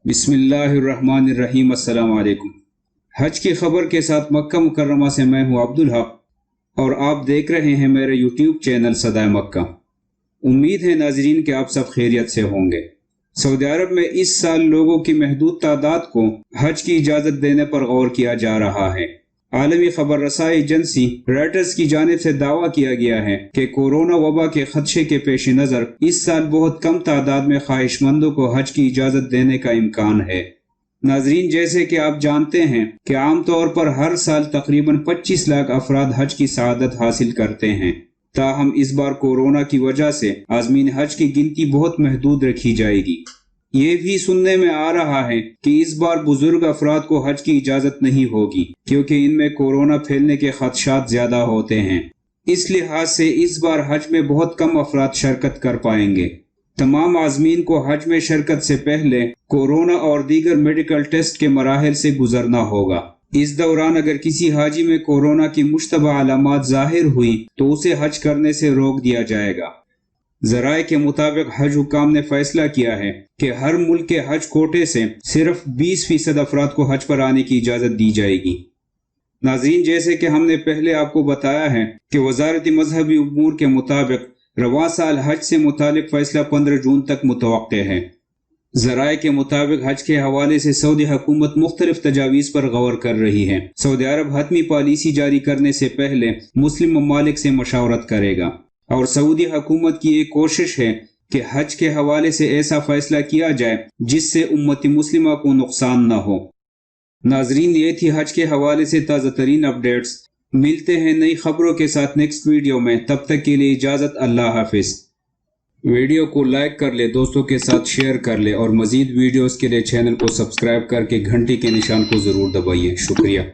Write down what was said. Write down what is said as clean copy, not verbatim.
बिस्मिल्लाहिर्रहमानिर्रहीम। अस्सलाम वालेकुम। हज की खबर के साथ मक्का मुकर्रमा से मैं हूं अब्दुल हक और आप देख रहे हैं मेरे यूट्यूब चैनल सदा मक्का। उम्मीद है नाजरीन कि आप सब खैरियत से होंगे। सऊदी अरब में इस साल लोगों की महदूद तादाद को हज की इजाज़त देने पर गौर किया जा रहा है। आलमी खबर रसाई एजेंसी रॉयटर्स की जानिब से दावा किया गया है कि कोरोना वबा के खदशे के पेश नज़र इस साल बहुत कम तादाद में ख्वाहिशमंदों को हज की इजाज़त देने का इम्कान है। नाजरीन, जैसे कि आप जानते हैं कि आमतौर पर हर साल तकरीबन 25 लाख अफराद हज की सआदत हासिल करते हैं, ताहम इस बार कोरोना की वजह से आज़मीन हज की गिनती बहुत महदूद रखी जाएगी। ये भी सुनने में आ रहा है कि इस बार बुजुर्ग अफराद को हज की इजाज़त नहीं होगी क्योंकि इनमें कोरोना फैलने के खदशात ज्यादा होते हैं। इस लिहाज से इस बार हज में बहुत कम अफराद शिरकत कर पाएंगे। तमाम आज़मीन को हज में शिरकत से पहले कोरोना और दीगर मेडिकल टेस्ट के मराहिल से गुजरना होगा। इस दौरान अगर किसी हाजी में कोरोना की मुश्तबा अलामात जाहिर हुई तो उसे हज करने से रोक दिया जाएगा। ज़राए के मुताबिक हज हुकाम ने फैसला किया है कि हर मुल्क के हज कोटे से सिर्फ 20% अफराद को हज पर आने की इजाज़त दी जाएगी। नाज़रीन, जैसे कि हमने पहले आपको बताया है कि वज़ारत मजहबी उमूर के मुताबिक रवां साल हज से मुतालिक फैसला 15 जून तक मुतवक्के है। ज़राए के मुताबिक हज के हवाले से सऊदी हुकूमत मुख्तलिफ तजावीज़ पर गौर कर रही है। सऊदी अरब हतमी पॉलिसी जारी करने से पहले मुस्लिम ममालिक से मशावरत करेगा और सऊदी हुकूमत की एक कोशिश है कि हज के हवाले से ऐसा फैसला किया जाए जिससे उम्मती मुस्लिमा को नुकसान न हो। नाजरीन, ये थी हज के हवाले से ताज़ा तरीन अपडेट्स। मिलते हैं नई खबरों के साथ नेक्स्ट वीडियो में। तब तक के लिए इजाज़त। अल्लाह हाफिज। वीडियो को लाइक कर ले, दोस्तों के साथ शेयर कर ले और मज़ीद वीडियोस के लिए चैनल को सब्सक्राइब करके घंटी के निशान को ज़रूर दबाइए। शुक्रिया।